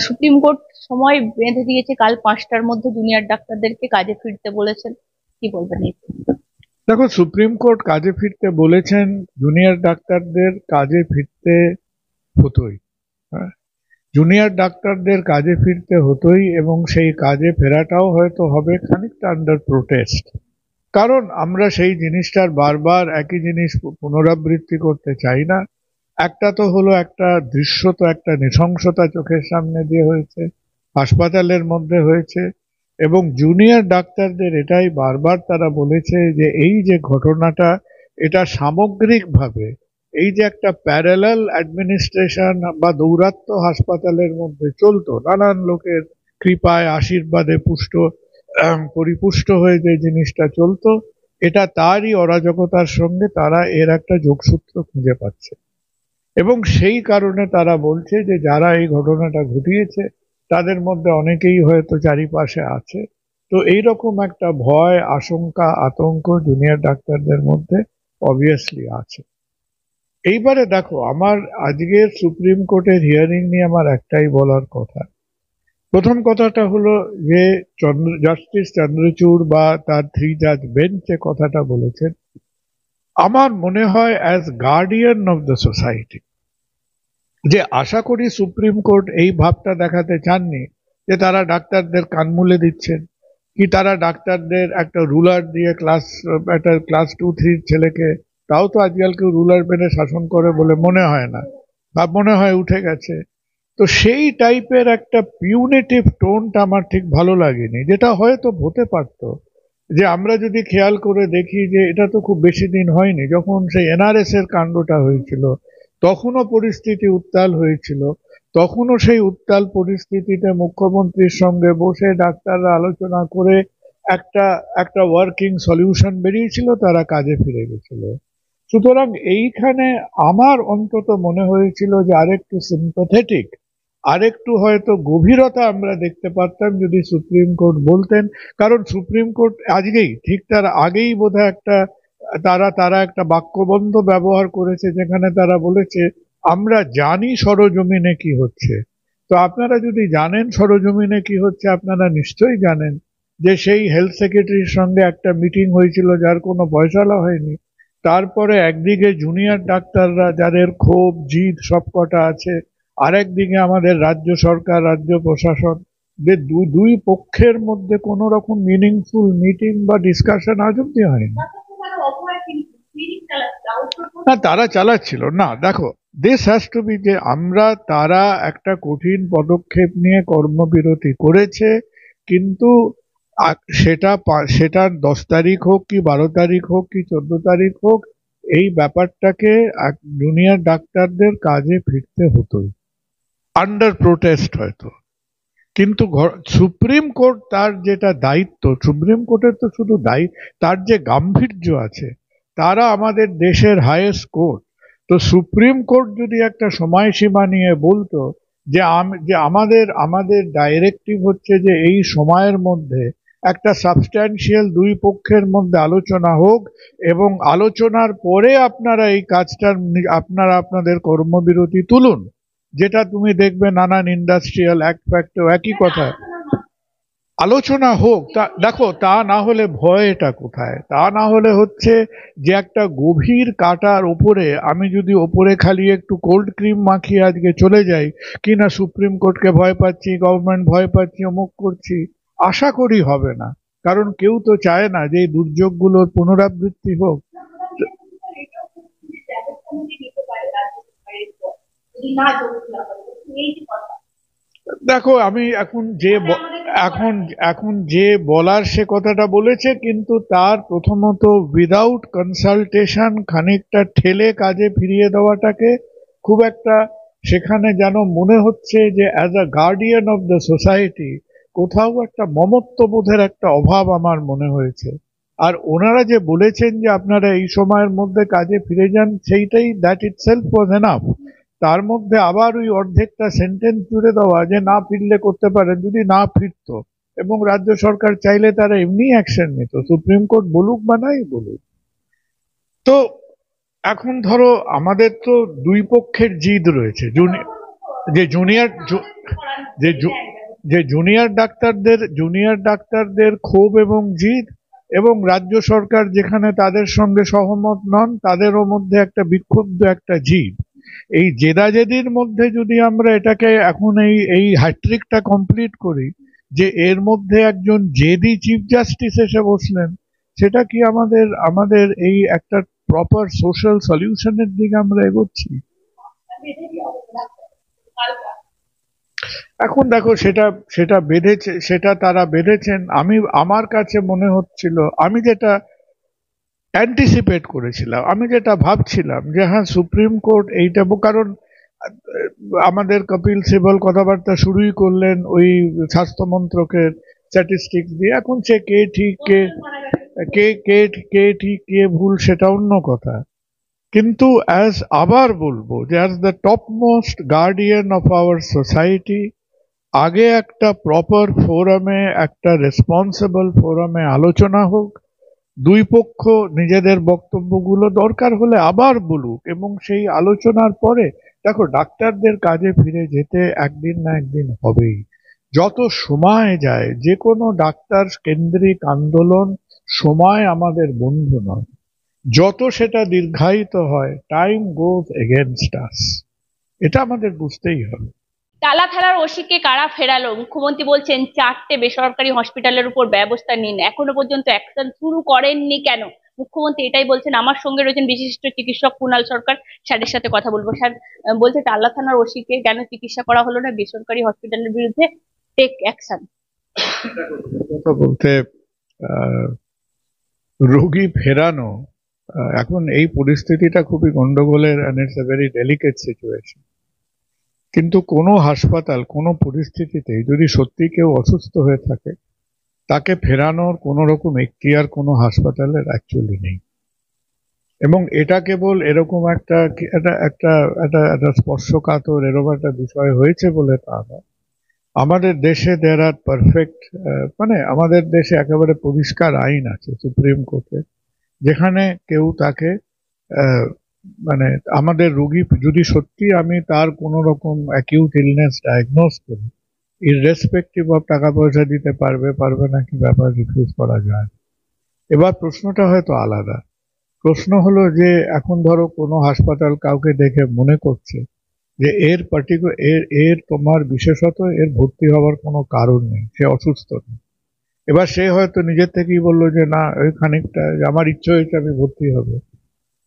Supreme court সময় বেঁধে দিয়েছে, কাল 5টার মধ্যে জুনিয়র ডাক্তারদেরকে কাজে ফিরতে বলেছেন। কি বলবেন এই? দেখো, সুপ্রিম কোর্ট কাজে ফিরতে বলেছেন, জুনিয়র ডাক্তারদের কাজে ফিরতে হতোই। হ্যাঁ, জুনিয়র ডাক্তারদের কাজে ফিরতে হতোই, এবং সেই কাজে ফেরাটাও হয়তো হবে খানিকটা আন্ডার প্রোটেস্ট। কারণ আমরা সেই জিনিসটার বারবার একই জিনিস পুনরাবৃত্তি করতে চাই না। একটা তো হলো, একটা দৃশ্য তো একটা নৃশংসতা চোখের সামনে দিয়ে হয়েছে, হাসপাতালের মধ্যে হয়েছে, এবং জুনিয়র ডাক্তারদের এটাই বারবার তারা বলেছে যে এই যে ঘটনাটা, এটা সামগ্রিকভাবে এই যে একটা প্যারালাল অ্যাডমিনিস্ট্রেশন বা দৌরাত্ম্য হাসপাতালের মধ্যে চলতো, নানান লোকের কৃপায় আশীর্বাদে পরিপুষ্ট হয়ে যে জিনিসটা চলতো, এটা তারই অরাজকতার সঙ্গে তারা এর একটা যোগসূত্র খুঁজে পাচ্ছে। এবং সেই কারণে তারা বলছে যে যারা এই ঘটনাটা ঘটিয়েছে তাদের মধ্যে অনেকেই হয়তো চারিপাশে আছে। তো এইরকম একটা ভয়, আশঙ্কা, আতঙ্ক জুনিয়র ডাক্তারদের মধ্যে অবভিয়াসলি আছে। এইবারে দেখো, আমার আজকের সুপ্রিম কোর্টের হিয়ারিং নিয়ে আমার একটাই বলার কথা। প্রথম কথাটা হলো যে জাস্টিস চন্দ্রচূড় বা তার 3 জাজ বেঞ্চ যে কথাটা বলেছেন, আমার মনে হয় as guardian of the society, যে আশা করি সুপ্রিম কোর্ট এই ভাবটা দেখাতে চাননি যে তারা ডাক্তারদের কান মুলে দিচ্ছেন, কি তারা ডাক্তারদের একটা রুলার দিয়ে একটা ক্লাস 2-3 ছেলেকে, তাও তো আজকাল কেউ রুলার মেনে শাসন করে বলে মনে হয় না, বা মনে হয় উঠে গেছে। তো সেই টাইপের একটা পিউনেটিভ টোনটা আমার ঠিক ভালো লাগেনি, যেটা হয়তো হতে পারতো। যে আমরা যদি খেয়াল করে দেখি যে এটা তো খুব বেশি দিন হয়নি, যখন সেই এনআরএস এর কাণ্ডটা হয়েছিল তখনও পরিস্থিতি উত্তাল হয়েছিল। তখনও সেই উত্তাল পরিস্থিতিতে মুখ্যমন্ত্রীর সঙ্গে বসে ডাক্তাররা আলোচনা করে একটা একটা ওয়ার্কিং সলিউশন বেরিয়েছিল, তারা কাজে ফিরে গেছিল। সুতরাং এইখানে আমার অন্তত মনে হয়েছিল যে আরেকটু সিম্পাথেটিক, আরেকটু হয়তো গভীরতা আমরা দেখতে পারতাম যদি সুপ্রিম কোর্ট বলতেন। কারণ সুপ্রিম কোর্ট আজকেই ঠিক তার আগেই বোধহয় তারা তারা একটা বাক্যবন্ধ ব্যবহার করেছে, যেখানে তারা বলেছে আমরা জানি সরজমিনে কি হচ্ছে। তো আপনারা যদি জানেন সরজমিনে কি হচ্ছে, আপনারা নিশ্চয়ই জানেন যে সেই হেলথ সেক্রেটারির সঙ্গে একটা মিটিং হয়েছিল যার কোনো ফয়সালা হয়নি। তারপরে একদিকে জুনিয়র ডাক্তাররা যাদের ক্ষোভ জিদ সবকটা আছে, আরেকদিকে আমাদের রাজ্য সরকার, রাজ্য প্রশাসন, যে দুই পক্ষের মধ্যে কোনো রকম মিনিংফুল মিটিং বা ডিসকাশন আজ অব্দি হয়নি। না, তারা চালাচ্ছিল না। দেখো, দিস হ্যাজ টু বি, যে তারা একটা কঠিন পদক্ষেপ নিয়ে কর্মবিরতি করেছে, কিন্তু সেটা 10 তারিখ হোক কি 12 তারিখ হোক কি 14 তারিখ হোক, এই ব্যাপারটাকে জুনিয়র ডাক্তারদের কাজে ফিরতে হতোই, আন্ডার প্রোটেস্ট হয়তো। কিন্তু সুপ্রিম কোর্ট তার যেটা দায়িত্ব, সুপ্রিম কোর্টের তো শুধু তার যে গাম্ভীর্য আছে, তারা আমাদের দেশের হাইয়েস্ট কোর্ট। তো সুপ্রিম কোর্ট যদি একটা সময়সীমা নিয়ে বলতো যে আমাদের আমাদের ডাইরেক্টিভ হচ্ছে যে এই সময়ের মধ্যে একটা সাবস্ট্যান্সিয়াল দুই পক্ষের মধ্যে আলোচনা হোক, এবং আলোচনার পরে আপনারা এই কাজটার আপনারা আপনাদের কর্মবিরতি তুলুন, যেটা তুমি দেখবে নানান ইন্ডাস্ট্রিয়াল অ্যাক্ট ফ্যাক্টেও একই কথা, আলোচনা হোক। দেখো, তা না হলে ভয়টা কোথায়? তা না হলে হচ্ছে যে একটা গভীর কাটার ওপরে আমি যদি ওপরে খালি একটু কোল্ড ক্রিম মাখিয়ে আজকে চলে যাই, কিনা সুপ্রিম কোর্টকে ভয় পাচ্ছি, গভর্নমেন্ট ভয় পাচ্ছি, অমুক করছি, আশা করি হবে না। কারণ কেউ তো চায় না যে এই দুর্যোগগুলোর পুনরাবৃত্তি হোক। দেখো, আমি এখন যে বলার সে কথাটা বলেছে, কিন্তু তার প্রথমত উইদাউট কনসালটেশন খানিকটা ঠেলে কাজে ফিরিয়ে দেওয়াটাকে খুব একটা, সেখানে যেন মনে হচ্ছে যে as a guardian of the society কোথাও একটা মমত্ববোধের একটা অভাব আমার মনে হয়েছে। আর ওনারা যে বলেছেন যে আপনারা এই সময়ের মধ্যে কাজে ফিরে যান, সেইটাই দ্যাট ইটসেলফ ওয়াজ এনাফ। তার মধ্যে আবার ওই অর্ধেকটা সেন্টেন্স জুড়ে দেওয়া যে না ফিরলে করতে পারেন, যদি না ফিরতো এবং রাজ্য সরকার চাইলে তারা এমনি অ্যাকশন নিত, সুপ্রিম কোর্ট বলুক বা নাই বলুক। তো এখন ধরো আমাদের তো দুই পক্ষের জিদ রয়েছে, যে জুনিয়র যে জু- যে জুনিয়র ডাক্তারদের ক্ষোভ এবং জিদ, এবং রাজ্য সরকার যেখানে তাদের সঙ্গে সহমত নন তাদেরও মধ্যে একটা বিক্ষুব্ধ একটা জিদ। এই জেদাজেদির মধ্যে যদি আমরা এটাকে এখন এই এই হ্যাট্রিকটা কমপ্লিট করি, যে এর মধ্যে একজন জেদি চিফ জাস্টিস এসে বসলেন, সেটা কি আমাদের আমাদের এই একটা প্রপার সোশ্যাল সলিউশনের দিকে আমরা এগোচ্ছি? এখন দেখো, সেটা সেটা বেঁধেছে, সেটা তারা বেঁধেছেন। আমার কাছে মনে হচ্ছিল, আমি যেটা অ্যান্টিসিপেট করেছিলাম, আমি যেটা ভাবছিলাম যে হ্যাঁ, সুপ্রিম কোর্ট এইটা কারণ আমাদের কপিল সিবাল কথাবার্তা শুরুই করলেন ওই স্বাস্থ্য মন্ত্রকের স্ট্যাটিস্টিক্স দিয়ে। এখন সে কে ঠিক কে কে কে কে ঠিক কে ভুল সেটা অন্য কথা, কিন্তু আবার বলবো যে as the top most guardian of our society, আগে একটা প্রপার ফোরামে, একটা রেসপন্সিবল ফোরামে আলোচনা হোক, দুই পক্ষ নিজেদের বক্তব্যগুলো দরকার হলে আবার বলুক, এবং সেই আলোচনার পরে দেখো, ডাক্তারদের কাজে ফিরে যেতে একদিন না একদিন হবেই। যত সময় যায়, যে কোনো ডাক্তার কেন্দ্রিক আন্দোলন সময় আমাদের বন্ধু নয়, যত সেটা দীর্ঘায়িত হয়, টাইম গোজ এগেনস্ট আস, এটা আমাদের বুঝতেই হবে। টালা থানার ওসিকে কারা ফেরালো? মুখ্যমন্ত্রী বলছেন 4টে বেসরকারি হসপিটালের উপর ব্যবস্থা নিন, এখনো পর্যন্ত অ্যাকশন শুরু করেননি কেন? মুখ্যমন্ত্রী এটাই বলছেন। আমার সঙ্গে রয়েছেন বিশিষ্ট চিকিৎসক কুণাল সরকার, স্যারের সাথে কথা বলবো। স্যার বলছে টালা থানার ওসিকে কেন চিকিৎসা করা হলো না, বেসরকারি হসপিটালের বিরুদ্ধে টেক অ্যাকশন। কথা বলতে, আহ, রোগী ফেরানো, এখন এই পরিস্থিতিটা খুবই গন্ডগোলের, and it's a very delicate situation। কিন্তু কোনো হাসপাতাল কোনো পরিস্থিতিতে যদি সত্যি কেউ অসুস্থ হয়ে থাকে, তাকে ফেরানোর কোনো রকম এখতিয়ার কোনো হাসপাতালের অ্যাকচুয়ালি নেই। এবং এটা কেবল এরকম একটা একটা একটা একটা একটা স্পর্শকাতর এরকম একটা বিষয় হয়েছে বলে তা নয়। আমাদের দেশে দেয়ার আর পারফেক্ট, মানে আমাদের দেশে একেবারে পরিষ্কার আইন আছে সুপ্রিম কোর্টে, যেখানে কেউ তাকে আহ, মানে আমাদের রোগী যদি সত্যি আমি তার কোনো রকম অ্যাকিউট ইলনেস ডায়াগনোজ করি, ইররেসপেক্টিভ অফ টাকা পয়সা দিতে পারবে পারবে না কি ব্যাপার, রিফিউজ করা যায়। এবার প্রশ্নটা হয়তো আলাদা। প্রশ্ন হলো যে এখন ধরো কোনো হাসপাতাল কাউকে দেখে মনে করছে যে এর পার্টিকুলার এর এর তোমার বিশেষত এর ভর্তি হওয়ার কোনো কারণ নেই, সে অসুস্থ নেই। এবার সে হয়তো নিজের থেকেই বললো যে না, ওই খানিকটা আমার ইচ্ছে হয়েছে আমি ভর্তি হব।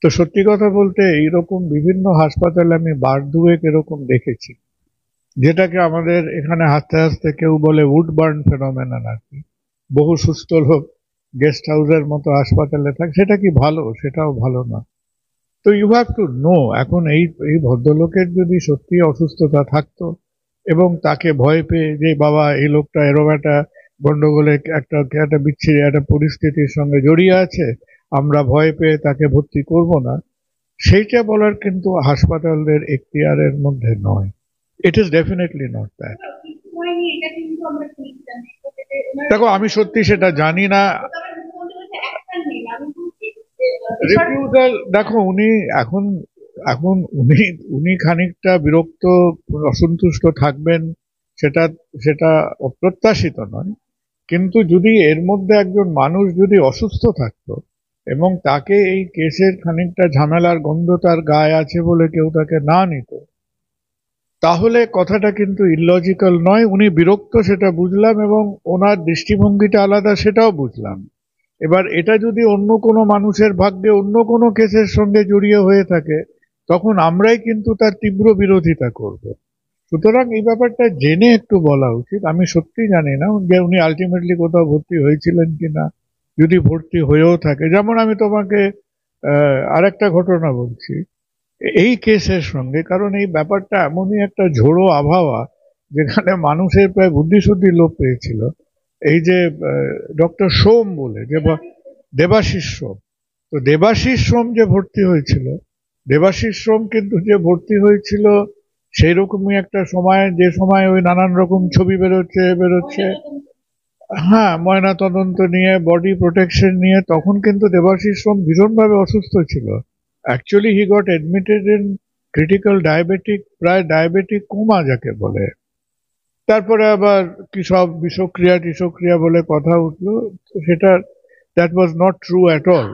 তো সত্যি কথা বলতে এইরকম বিভিন্ন হাসপাতালে আমি বার দুয়েক এরকম দেখেছি, যেটাকে আমাদের এখানে হাসতে হাসতে কেউ বলে উড বার্ন ফেনোমেনন আর কি। বহু সুস্থ লোক গেস্ট হাউসের মতো হাসপাতালে থাকে, সেটা কি ভালো? সেটাও ভালো না। তো ইউ হ্যাভ টু নো, এখন এই এই ভদ্রলোকের যদি সত্যি অসুস্থতা থাকতো এবং তাকে ভয় পেয়ে যে বাবা এই লোকটা এরকম একটা গন্ডগোলে একটা একটা বিচ্ছিরি একটা পরিস্থিতির সঙ্গে জড়িয়ে আছে, আমরা ভয় পেয়ে তাকে ভর্তি করব না, সেইটা বলার কিন্তু হাসপাতালদের এখতিয়ারের মধ্যে নয়। It is definitely not that. দেখো, আমি সত্যি সেটা জানি না। রিফিউজাল, দেখো উনি এখন এখন উনি উনি খানিকটা বিরক্ত, অসন্তুষ্ট থাকবেন, সেটা সেটা অপ্রত্যাশিত নয়। কিন্তু যদি এর মধ্যে একজন মানুষ যদি অসুস্থ থাকতো এবং তাকে এই কেসের খানিকটা ঝামেলার গন্ধ তার গায়ে আছে বলে কেউ তাকে না নিত, তাহলে কথাটা কিন্তু ইললজিক্যাল নয়। উনি বিরক্ত সেটা বুঝলাম, এবং ওনার দৃষ্টিভঙ্গিটা আলাদা সেটাও বুঝলাম। এবার এটা যদি অন্য কোনো মানুষের ভাগ্যে অন্য কোনো কেসের সঙ্গে জড়িয়ে হয়ে থাকে, তখন আমরাই কিন্তু তার তীব্র বিরোধিতা করব। সুতরাং এই ব্যাপারটা জেনে একটু বলা উচিত। আমি সত্যি জানি না যে উনি আলটিমেটলি কোথাও ভর্তি হয়েছিলেন কিনা, যদি ভর্তি হয়েও থাকে। যেমন আমি তোমাকে আরেকটা ঘটনা বলছি এই কেসের সঙ্গে, কারণ এই ব্যাপারটা এমনই একটা ঝোড়ো আবহাওয়া যেখানে মানুষের প্রায় বুদ্ধিশুদ্ধি লোপ পেয়েছিল। এই যে ডক্টর সোম বলে যে দেবাশিস সোম, তো দেবাশিস সোম যে ভর্তি হয়েছিল, দেবাশিস সোম কিন্তু যে ভর্তি হয়েছিল সেই রকমই একটা সময়, যে সময় ওই নানান রকম ছবি বেরোচ্ছে, হ্যাঁ, ময়না তদন্ত নিয়ে, বডি প্রোটেকশন নিয়ে, তখন কিন্তু দেবাশিস সোম ভীষণভাবে অসুস্থ ছিল। Actually he got admitted in critical diabetic, প্রায় ডায়াবেটিক কোমা যাকে বলে। তারপরে আবার কি সব বিষক্রিয়া টিসক্রিয়া বলে কথা উঠলো, তো সেটা that was not true at all.